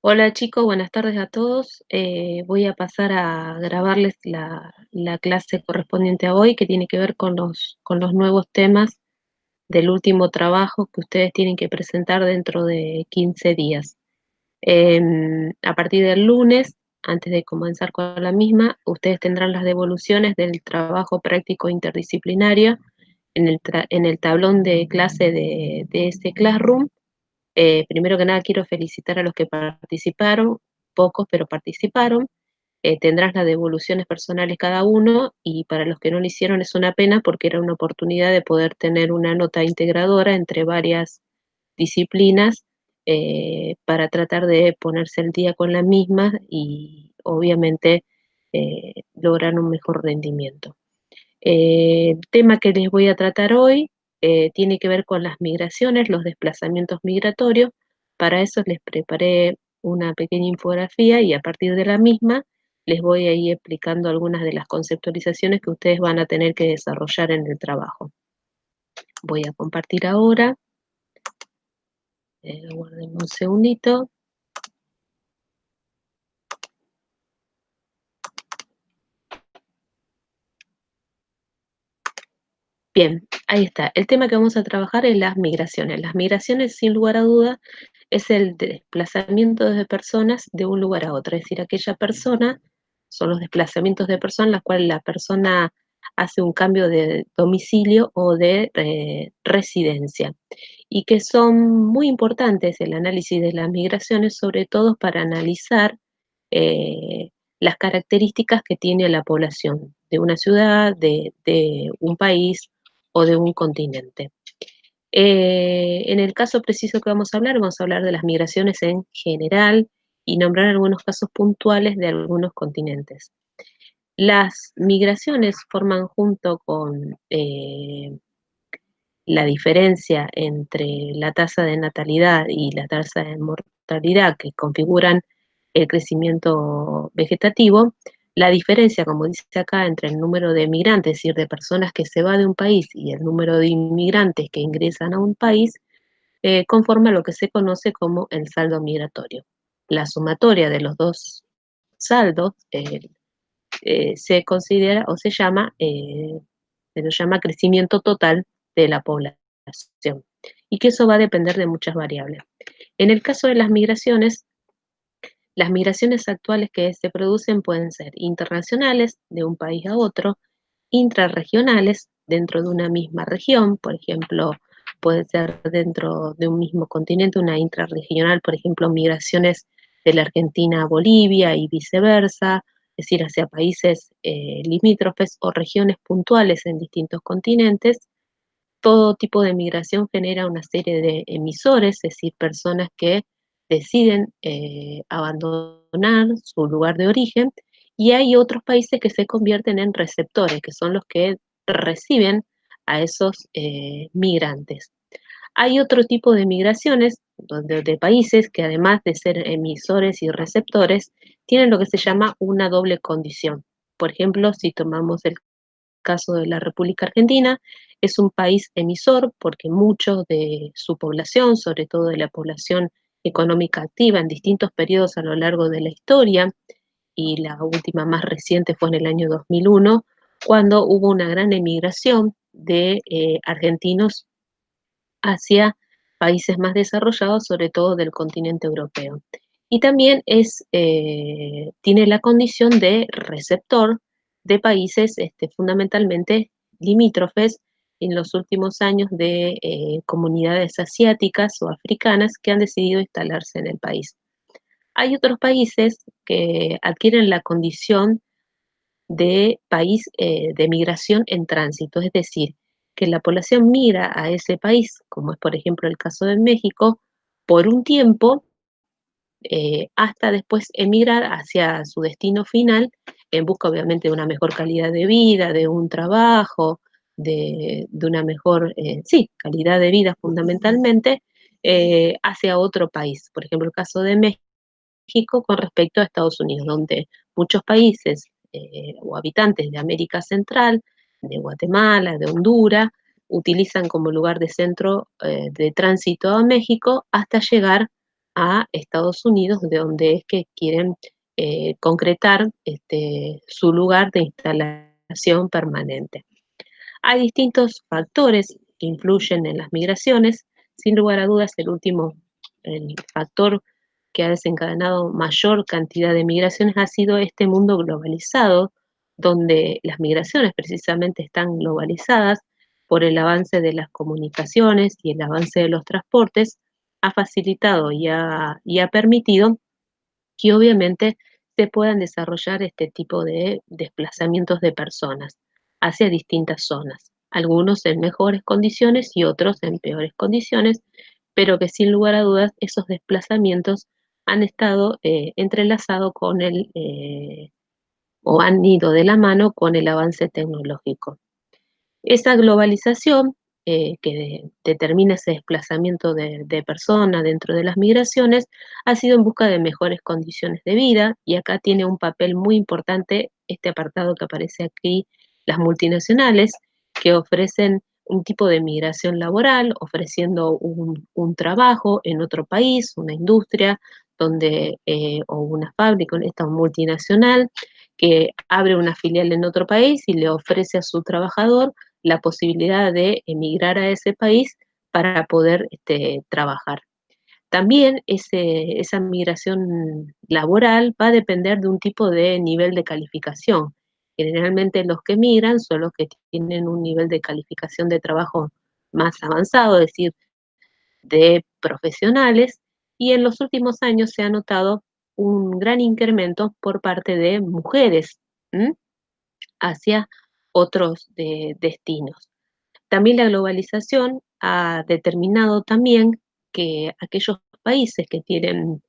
Hola chicos, buenas tardes a todos. Voy a pasar a grabarles la clase correspondiente a hoy, que tiene que ver con los nuevos temas del último trabajo que ustedes tienen que presentar dentro de 15 días. A partir del lunes, antes de comenzar con la misma, ustedes tendrán las devoluciones del trabajo práctico interdisciplinario en el tablón de clase de ese Classroom. Primero que nada, quiero felicitar a los que participaron, pocos, pero participaron. Tendrás las devoluciones personales cada uno, y para los que no lo hicieron es una pena porque era una oportunidad de poder tener una nota integradora entre varias disciplinas, para tratar de ponerse al día con la misma y obviamente lograr un mejor rendimiento. El tema que les voy a tratar hoy tiene que ver con las migraciones, los desplazamientos migratorios. Para eso les preparé una pequeña infografía y a partir de la misma les voy a ir explicando algunas de las conceptualizaciones que ustedes van a tener que desarrollar en el trabajo. Voy a compartir ahora. Guarden un segundito. Bien, ahí está. El tema que vamos a trabajar es las migraciones. Las migraciones, sin lugar a duda, es el desplazamiento de personas de un lugar a otro. Es decir, aquella persona, son los desplazamientos de personas, en las cuales la persona hace un cambio de domicilio o de residencia. Y que son muy importantes el análisis de las migraciones, sobre todo para analizar eh, las características que tiene la población de una ciudad, de un país o de un continente. En el caso preciso que vamos a hablar de las migraciones en general y nombrar algunos casos puntuales de algunos continentes. Las migraciones forman, junto con la diferencia entre la tasa de natalidad y la tasa de mortalidad, que configuran el crecimiento vegetativo, la diferencia, como dice acá, entre el número de migrantes, es decir, de personas que se va de un país, y el número de inmigrantes que ingresan a un país, conforma lo que se conoce como el saldo migratorio. La sumatoria de los dos saldos se considera o se lo llama crecimiento total de la población, y que eso va a depender de muchas variables. En el caso de las migraciones actuales que se producen pueden ser internacionales, de un país a otro, intrarregionales, dentro de una misma región. Por ejemplo, puede ser dentro de un mismo continente, una intrarregional, por ejemplo, migraciones de la Argentina a Bolivia y viceversa, es decir, hacia países limítrofes o regiones puntuales en distintos continentes. Todo tipo de migración genera una serie de emisores, es decir, personas que deciden abandonar su lugar de origen, y hay otros países que se convierten en receptores, que son los que reciben a esos migrantes. Hay otro tipo de migraciones de países que, además de ser emisores y receptores, tienen lo que se llama una doble condición. Por ejemplo, si tomamos el caso de la República Argentina, es un país emisor porque mucho de su población, sobre todo de la población económica activa en distintos periodos a lo largo de la historia, y la última más reciente fue en el año 2001, cuando hubo una gran emigración de argentinos hacia países más desarrollados, sobre todo del continente europeo. Y también tiene la condición de receptor de países fundamentalmente limítrofes en los últimos años, de comunidades asiáticas o africanas que han decidido instalarse en el país. Hay otros países que adquieren la condición de país de migración en tránsito, es decir, que la población migra a ese país, como es por ejemplo el caso de México, por un tiempo, hasta después emigrar hacia su destino final, en busca obviamente de una mejor calidad de vida, de un trabajo, de una mejor, sí, calidad de vida fundamentalmente, hacia otro país. Por ejemplo, el caso de México con respecto a Estados Unidos, donde muchos países o habitantes de América Central, de Guatemala, de Honduras, utilizan como lugar de centro de tránsito a México hasta llegar a Estados Unidos, de donde es que quieren concretar su lugar de instalación permanente. Hay distintos factores que influyen en las migraciones. Sin lugar a dudas, el factor que ha desencadenado mayor cantidad de migraciones ha sido este mundo globalizado, donde las migraciones precisamente están globalizadas por el avance de las comunicaciones y el avance de los transportes, ha facilitado y ha permitido que obviamente se puedan desarrollar este tipo de desplazamientos de personas hacia distintas zonas, algunos en mejores condiciones y otros en peores condiciones, pero que sin lugar a dudas esos desplazamientos han estado entrelazados con o han ido de la mano con el avance tecnológico. Esa globalización que determina ese desplazamiento de personas dentro de las migraciones ha sido en busca de mejores condiciones de vida y acá tiene un papel muy importante este apartado que aparece aquí, las multinacionales que ofrecen un tipo de migración laboral, ofreciendo un trabajo en otro país, una industria o una fábrica, esta multinacional que abre una filial en otro país y le ofrece a su trabajador la posibilidad de emigrar a ese país para poder trabajar. También esa migración laboral va a depender de un tipo de nivel de calificación. Generalmente los que migran son los que tienen un nivel de calificación de trabajo más avanzado, es decir, de profesionales, y en los últimos años se ha notado un gran incremento por parte de mujeres, ¿m? Hacia otros destinos. También la globalización ha determinado también que aquellos países que tienen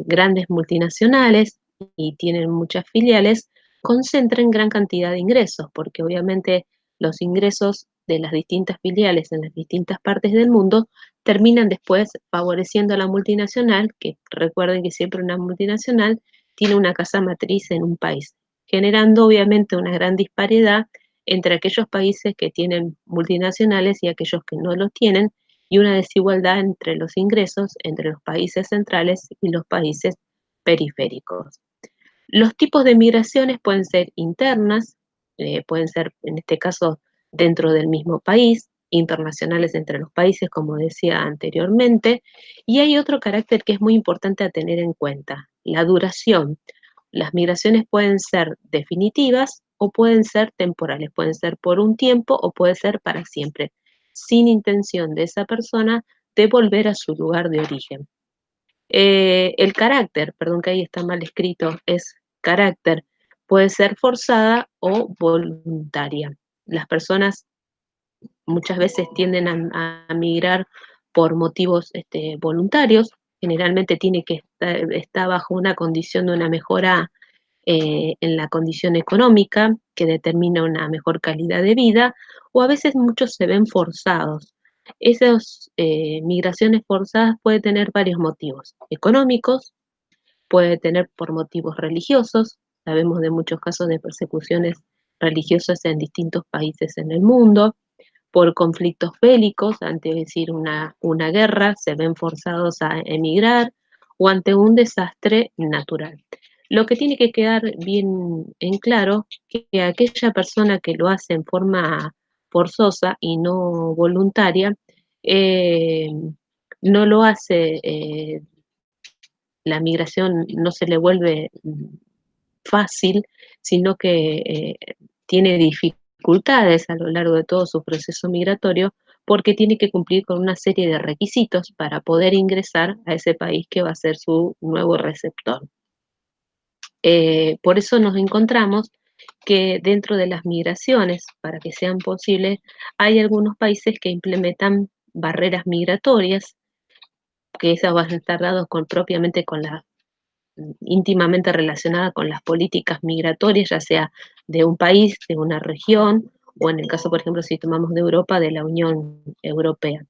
grandes multinacionales y tienen muchas filiales concentren gran cantidad de ingresos, porque obviamente los ingresos de las distintas filiales en las distintas partes del mundo terminan después favoreciendo a la multinacional, que recuerden que siempre una multinacional tiene una casa matriz en un país, generando obviamente una gran disparidad entre aquellos países que tienen multinacionales y aquellos que no los tienen, y una desigualdad entre los ingresos entre los países centrales y los países periféricos. Los tipos de migraciones pueden ser internas, pueden ser en este caso dentro del mismo país, internacionales entre los países, como decía anteriormente, y hay otro carácter que es muy importante a tener en cuenta, la duración. Las migraciones pueden ser definitivas o pueden ser temporales, pueden ser por un tiempo o puede ser para siempre, sin intención de esa persona de volver a su lugar de origen. El carácter, perdón que ahí está mal escrito, es carácter, puede ser forzada o voluntaria. Las personas muchas veces tienden a migrar por motivos voluntarios, generalmente tiene que estar bajo una condición de una mejora en la condición económica que determina una mejor calidad de vida, o a veces muchos se ven forzados. Esas migraciones forzadas pueden tener varios motivos: económicos, puede tener por motivos religiosos, sabemos de muchos casos de persecuciones religiosas en distintos países en el mundo, por conflictos bélicos, ante decir una guerra, se ven forzados a emigrar, o ante un desastre natural. Lo que tiene que quedar bien en claro que aquella persona que lo hace en forma forzosa y no voluntaria, eh, no lo hace, la migración no se le vuelve fácil, sino que tiene dificultades a lo largo de todo su proceso migratorio porque tiene que cumplir con una serie de requisitos para poder ingresar a ese país que va a ser su nuevo receptor. Por eso nos encontramos que dentro de las migraciones, para que sean posibles, hay algunos países que implementan barreras migratorias, que esas van a estar dadas propiamente con la íntimamente relacionada con las políticas migratorias, ya sea de un país, de una región, o en el caso, por ejemplo, si tomamos de Europa, de la Unión Europea.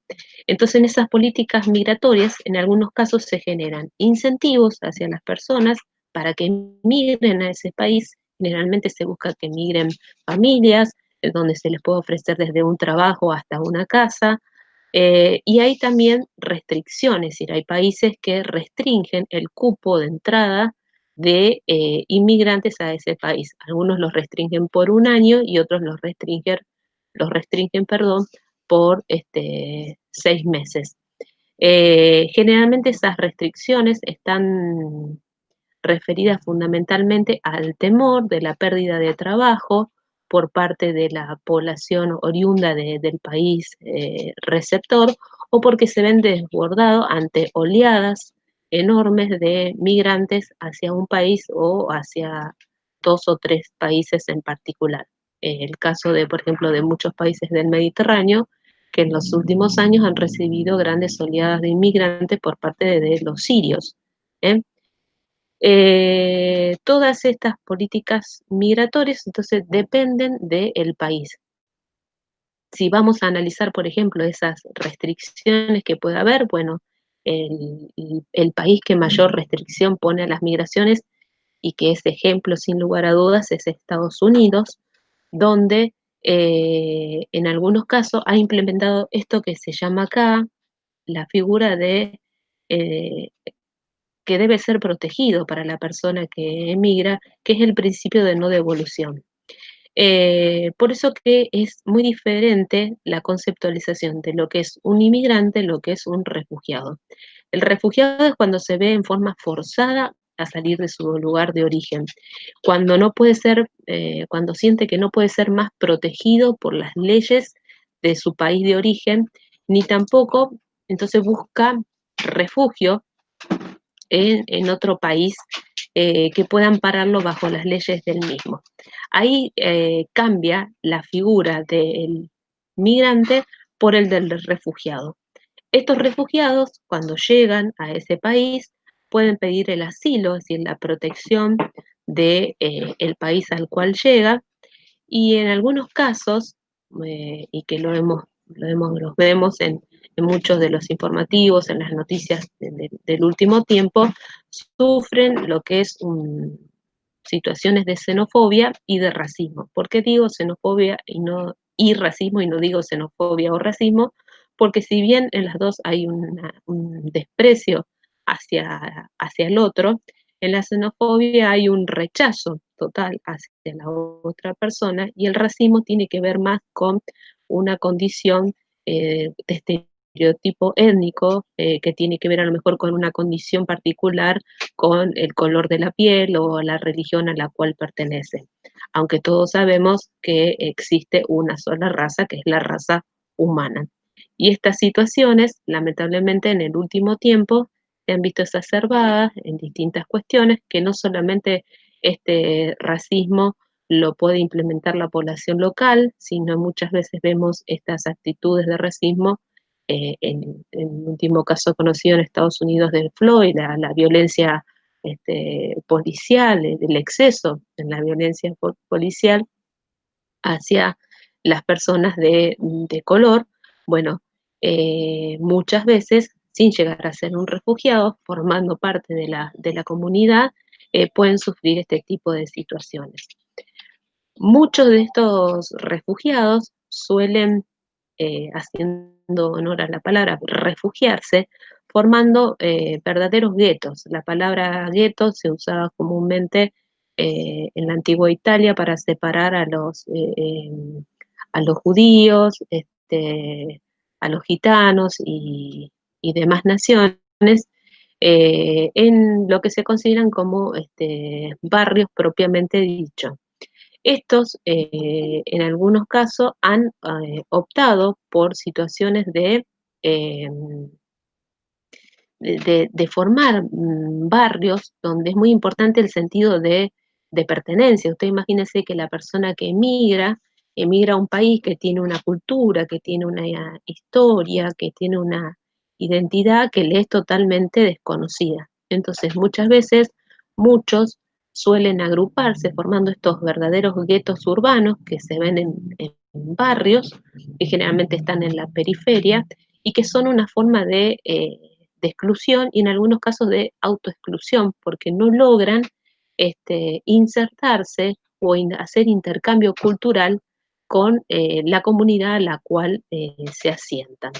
Entonces, en esas políticas migratorias, en algunos casos se generan incentivos hacia las personas para que migren a ese país. Generalmente se busca que migren familias, donde se les puede ofrecer desde un trabajo hasta una casa, Y hay también restricciones, es decir, hay países que restringen el cupo de entrada de inmigrantes a ese país. Algunos los restringen por un año y otros los restringen, perdón, por 6 meses. Generalmente esas restricciones están referidas fundamentalmente al temor de la pérdida de trabajo por parte de la población oriunda del país receptor, o porque se ven desbordados ante oleadas enormes de migrantes hacia un país o hacia 2 o 3 países en particular. El caso de, por ejemplo, de muchos países del Mediterráneo, que en los últimos años han recibido grandes oleadas de inmigrantes por parte de los sirios. ¿eh? Todas estas políticas migratorias entonces dependen del país. Si vamos a analizar, por ejemplo, esas restricciones que puede haber, bueno, el país que mayor restricción pone a las migraciones y que es ejemplo sin lugar a dudas es Estados Unidos, donde en algunos casos ha implementado esto que se llama acá la figura de eh, que debe ser protegido para la persona que emigra, que es el principio de no devolución. Por eso que es muy diferente la conceptualización de lo que es un inmigrante, lo que es un refugiado. El refugiado es cuando se ve en forma forzada a salir de su lugar de origen, cuando no puede ser, cuando siente que no puede ser más protegido por las leyes de su país de origen, ni tampoco entonces busca refugio en otro país que puedan pararlo bajo las leyes del mismo. Ahí cambia la figura del migrante por el del refugiado. Estos refugiados, cuando llegan a ese país, pueden pedir el asilo, es decir, la protección del el país al cual llega, y en algunos casos, y que los vemos en muchos de los informativos, en las noticias del último tiempo, sufren lo que es situaciones de xenofobia y de racismo. ¿Por qué digo xenofobia y racismo y no digo xenofobia o racismo? Porque si bien en las dos hay un desprecio hacia el otro, en la xenofobia hay un rechazo total hacia la otra persona, y el racismo tiene que ver más con una condición de estereotipo étnico, que tiene que ver a lo mejor con una condición particular, con el color de la piel o la religión a la cual pertenece. Aunque todos sabemos que existe una sola raza, que es la raza humana. Y estas situaciones, lamentablemente, en el último tiempo se han visto exacerbadas en distintas cuestiones, que no solamente este racismo lo puede implementar la población local, sino muchas veces vemos estas actitudes de racismo en el último caso conocido en Estados Unidos de Floyd, la violencia policial, el exceso en la violencia policial hacia las personas de color. Bueno, muchas veces, sin llegar a ser un refugiado, formando parte de la comunidad, pueden sufrir este tipo de situaciones. Muchos de estos refugiados suelen, haciendo honor a la palabra, refugiarse, formando verdaderos guetos. La palabra gueto se usaba comúnmente en la antigua Italia para separar a los judíos, a los gitanos y demás naciones, en lo que se consideran como barrios propiamente dicho. Estos, en algunos casos, han optado por situaciones eh, de formar barrios donde es muy importante el sentido de pertenencia. Usted imagínese que la persona que emigra a un país que tiene una cultura, que tiene una historia, que tiene una identidad que le es totalmente desconocida. Entonces, muchas veces, muchos suelen agruparse formando estos verdaderos guetos urbanos que se ven en barrios, que generalmente están en la periferia, y que son una forma de exclusión y en algunos casos de autoexclusión, porque no logran insertarse o hacer intercambio cultural con la comunidad a la cual se asientan.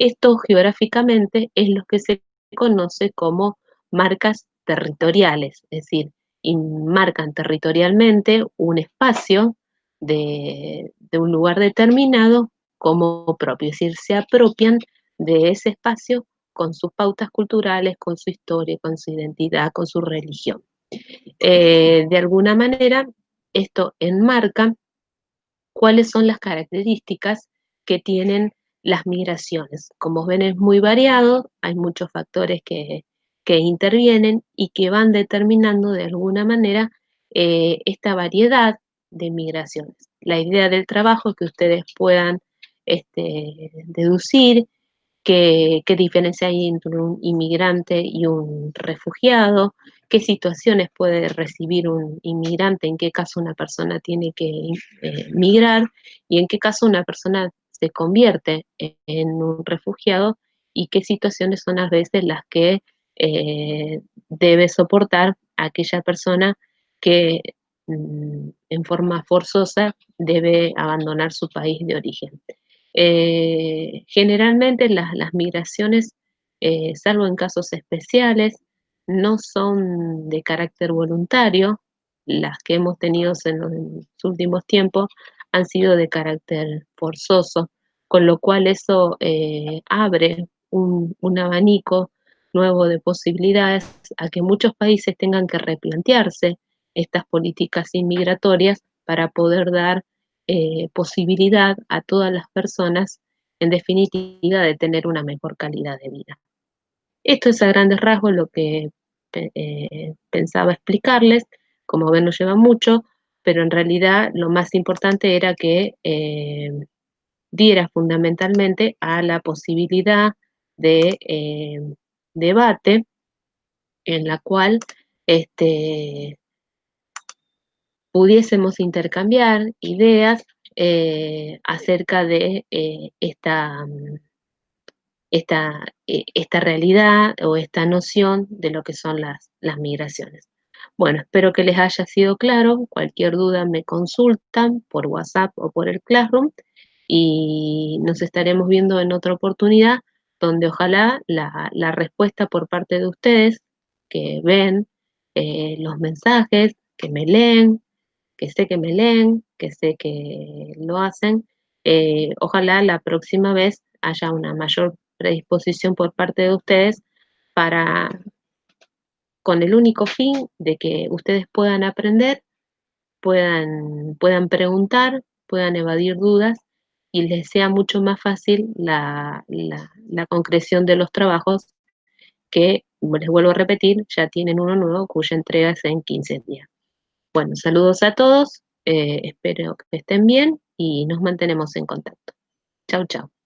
Esto geográficamente es lo que se conoce como marcas territoriales, es decir, marcan territorialmente un espacio de un lugar determinado como propio, es decir, se apropian de ese espacio con sus pautas culturales, con su historia, con su identidad, con su religión. De alguna manera, esto enmarca cuáles son las características que tienen las migraciones. Como ven, es muy variado, hay muchos factores que intervienen y que van determinando de alguna manera esta variedad de migraciones. La idea del trabajo es que ustedes puedan deducir qué diferencia hay entre un inmigrante y un refugiado, qué situaciones puede recibir un inmigrante, en qué caso una persona tiene que migrar y en qué caso una persona se convierte en un refugiado y qué situaciones son a veces las que debe soportar aquella persona que en forma forzosa debe abandonar su país de origen. Generalmente las migraciones, salvo en casos especiales, no son de carácter voluntario. Las que hemos tenido en los últimos tiempos han sido de carácter forzoso, con lo cual eso abre un abanico nuevo de posibilidades a que muchos países tengan que replantearse estas políticas inmigratorias para poder dar posibilidad a todas las personas, en definitiva, de tener una mejor calidad de vida. Esto es a grandes rasgos lo que pensaba explicarles. Como ven, no lleva mucho, pero en realidad lo más importante era que diera fundamentalmente a la posibilidad de debate en la cual este, pudiésemos intercambiar ideas acerca de esta realidad o esta noción de lo que son las migraciones. Bueno, espero que les haya sido claro. Cualquier duda me consultan por WhatsApp o por el Classroom y nos estaremos viendo en otra oportunidad donde ojalá la respuesta por parte de ustedes que ven los mensajes, que me leen, que sé que lo hacen, ojalá la próxima vez haya una mayor predisposición por parte de ustedes para, con el único fin de que ustedes puedan aprender, puedan preguntar, puedan evadir dudas y les sea mucho más fácil la concreción de los trabajos que, les vuelvo a repetir, ya tienen uno nuevo cuya entrega es en 15 días. Bueno, saludos a todos, espero que estén bien y nos mantenemos en contacto. Chau, chau.